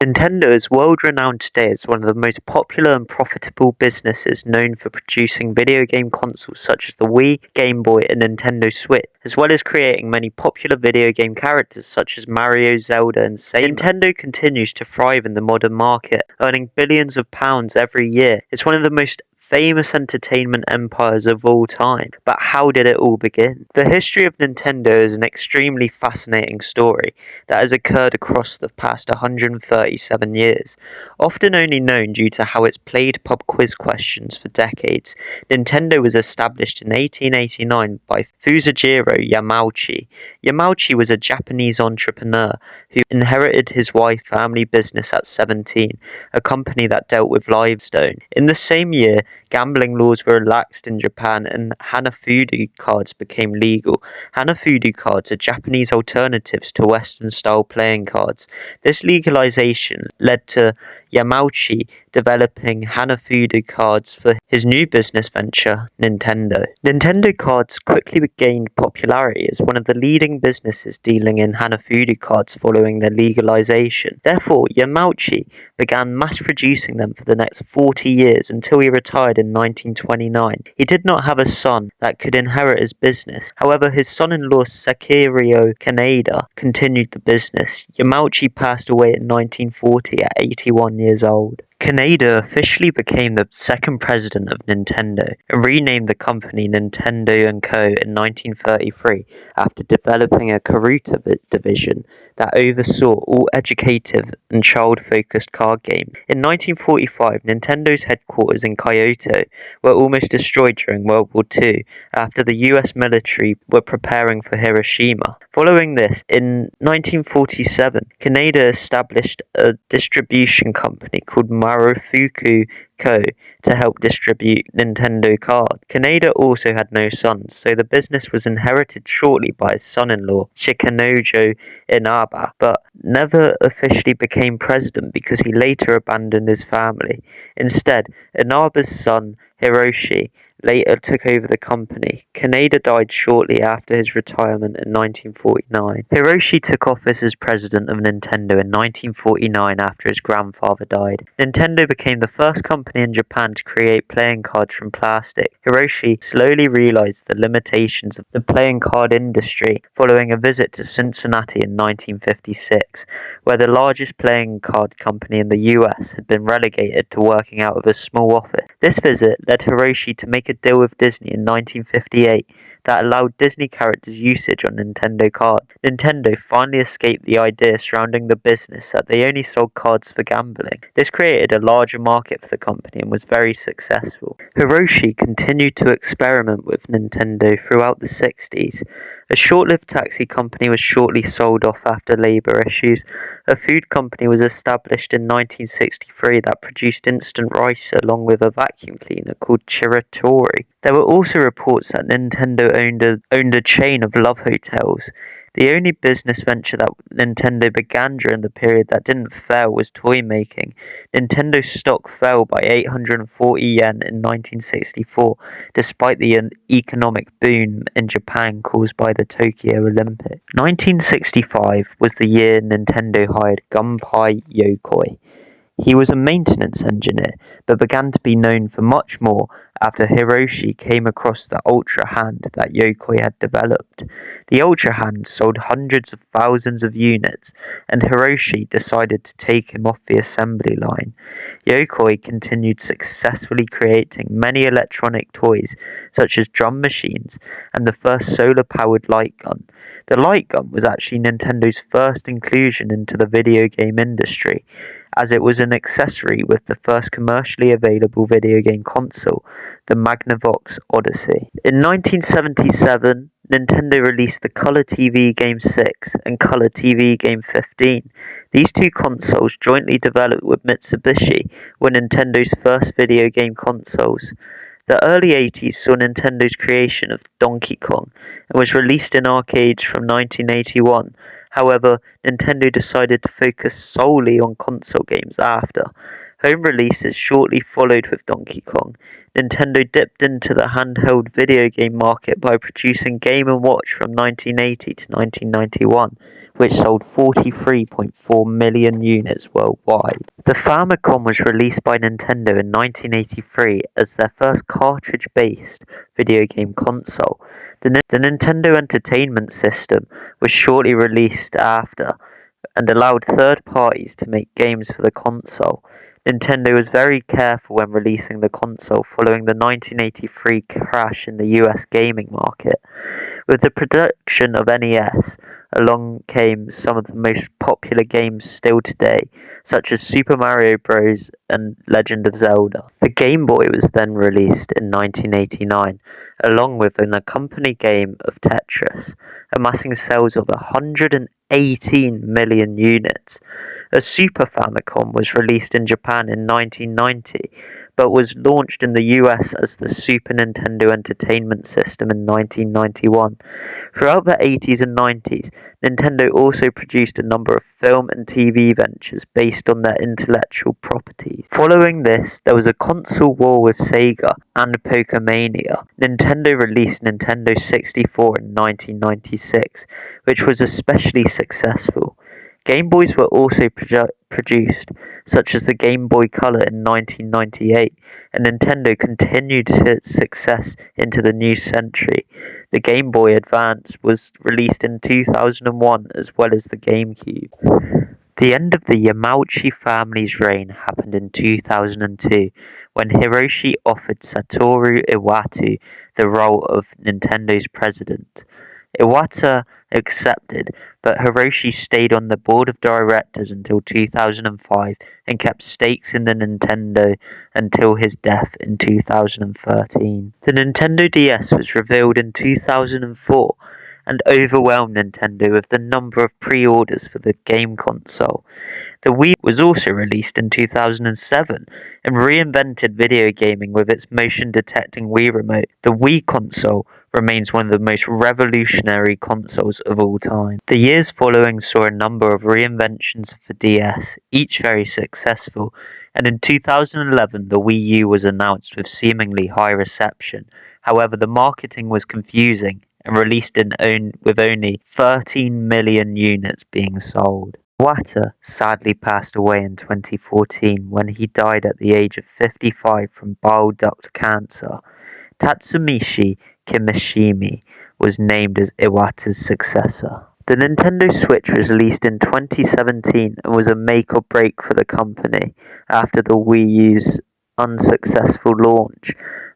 Nintendo is world-renowned today as one of the most popular and profitable businesses known for producing video game consoles such as the Wii, Game Boy, and Nintendo Switch, as well as creating many popular video game characters such as Mario, Zelda, and Samus. Nintendo continues to thrive in the modern market, earning billions of pounds every year. It's one of the most famous entertainment empires of all time. But how did it all begin? The history of Nintendo is an extremely fascinating story that has occurred across the past 137 years. Often only known due to how it's played pub quiz questions for decades, Nintendo was established in 1889 by Fusajiro Yamauchi. Yamauchi was a Japanese entrepreneur who inherited his wife's family business at 17, a company that dealt with limestone. In the same year, gambling laws were relaxed in Japan and Hanafuda cards became legal. Hanafuda cards are Japanese alternatives to Western-style playing cards. This legalization led to Yamauchi developing Hanafuda cards for his new business venture, Nintendo. Nintendo cards quickly gained popularity as one of the leading businesses dealing in Hanafuda cards following their legalization. Therefore, Yamauchi began mass producing them for the next 40 years until he retired in 1929. He did not have a son that could inherit his business. However, his son-in-law Sekiryo Kaneda continued the business. Yamauchi passed away in 1940 at 81 years old. Kaneda officially became the second president of Nintendo and renamed the company Nintendo & Co. in 1933 after developing a Karuta division that oversaw all educative and child-focused card games. In 1945, Nintendo's headquarters in Kyoto were almost destroyed during World War II after the US military were preparing for Hiroshima. Following this, in 1947, Kaneda established a distribution company called Marufuku Co. to help distribute Nintendo cards. Kaneda also had no sons, so the business was inherited shortly by his son-in-law, Shikanojo Inaba, but never officially became president because he later abandoned his family. Instead, Inaba's son, Hiroshi, later took over the company. Kaneda died shortly after his retirement in 1949. Hiroshi took office as president of Nintendo in 1949 after his grandfather died. Nintendo became the first company in Japan to create playing cards from plastic. Hiroshi slowly realized the limitations of the playing card industry following a visit to Cincinnati in 1956, where the largest playing card company in the US had been relegated to working out of a small office. This visit led Hiroshi to make a deal with Disney in 1958 that allowed Disney characters' usage on Nintendo cards. Nintendo finally escaped the idea surrounding the business that they only sold cards for gambling. This created a larger market for the company and was very successful. Hiroshi continued to experiment with Nintendo throughout the 60s. A short-lived taxi company was shortly sold off after labor issues. A food company was established in 1963 that produced instant rice along with a vacuum cleaner called Chiratori. There were also reports that Nintendo owned a chain of love hotels. The only business venture that Nintendo began during the period that didn't fail was toy making. Nintendo's stock fell by 840 yen in 1964, despite the economic boom in Japan caused by the Tokyo Olympics. 1965 was the year Nintendo hired Gunpei Yokoi. He was a maintenance engineer, but began to be known for much more after Hiroshi came across the Ultra Hand that Yokoi had developed. The Ultra Hand sold hundreds of thousands of units, and Hiroshi decided to take him off the assembly line. Yokoi continued successfully creating many electronic toys, such as drum machines and the first solar-powered light gun. The light gun was actually Nintendo's first inclusion into the video game industry, as it was an accessory with the first commercially available video game console, the Magnavox Odyssey. In 1977, Nintendo released the Color TV Game 6 and Color TV Game 15. These two consoles, jointly developed with Mitsubishi, were Nintendo's first video game consoles. The early 80s saw Nintendo's creation of Donkey Kong and was released in arcades from 1981. However, Nintendo decided to focus solely on console games after. Home releases shortly followed with Donkey Kong. Nintendo dipped into the handheld video game market by producing Game & Watch from 1980 to 1991, which sold 43.4 million units worldwide. The Famicom was released by Nintendo in 1983 as their first cartridge-based video game console. The Nintendo Entertainment System was shortly released after, and allowed third parties to make games for the console. Nintendo was very careful when releasing the console following the 1983 crash in the US gaming market. With the production of NES, along came some of the most popular games still today, such as Super Mario Bros. And Legend of Zelda. The Game Boy was then released in 1989, along with an accompanying game of Tetris, amassing sales of 118 million units. A Super Famicom was released in Japan in 1990, but was launched in the US as the Super Nintendo Entertainment System in 1991. Throughout the 80s and 90s, Nintendo also produced a number of film and TV ventures based on their intellectual properties. Following this, there was a console war with Sega and Pokemania. Nintendo released Nintendo 64 in 1996, which was especially successful. Game Boys were also produced, such as the Game Boy Color in 1998, and Nintendo continued its success into the new century. The Game Boy Advance was released in 2001 as well as the GameCube. The end of the Yamauchi family's reign happened in 2002 when Hiroshi offered Satoru Iwata the role of Nintendo's president. Iwata accepted, but Hiroshi stayed on the board of directors until 2005 and kept stakes in the Nintendo until his death in 2013. The Nintendo DS was revealed in 2004 and overwhelmed Nintendo with the number of pre-orders for the game console. The Wii was also released in 2007 and reinvented video gaming with its motion-detecting Wii Remote. The Wii console remains one of the most revolutionary consoles of all time. The years following saw a number of reinventions of the DS, each very successful, and in 2011 the Wii U was announced with seemingly high reception. However, the marketing was confusing and released with only 13 million units being sold. Iwata sadly passed away in 2014 when he died at the age of 55 from bile duct cancer. Tatsumishi Kimishima was named as Iwata's successor. The Nintendo Switch was released in 2017 and was a make or break for the company after the Wii U's unsuccessful launch.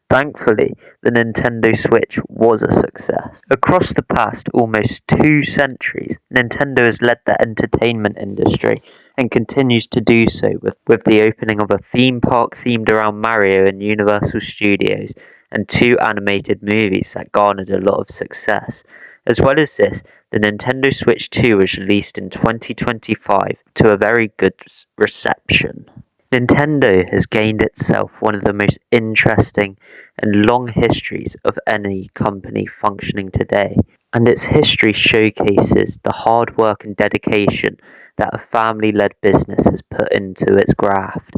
Thankfully, the Nintendo Switch was a success. Across the past almost 2 centuries, Nintendo has led the entertainment industry and continues to do so with the opening of a theme park themed around Mario in Universal Studios and 2 animated movies that garnered a lot of success. As well as this, the Nintendo Switch 2 was released in 2025 to a very good reception. Nintendo has gained itself one of the most interesting and long histories of any company functioning today, and its history showcases the hard work and dedication that a family-led business has put into its graft.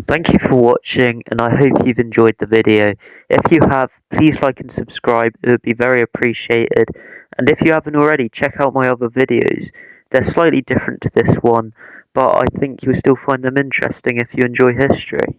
Thank you for watching, and I hope you've enjoyed the video. If you have, please like and subscribe, it would be very appreciated. And if you haven't already, check out my other videos. They're slightly different to this one, but I think you'll still find them interesting if you enjoy history.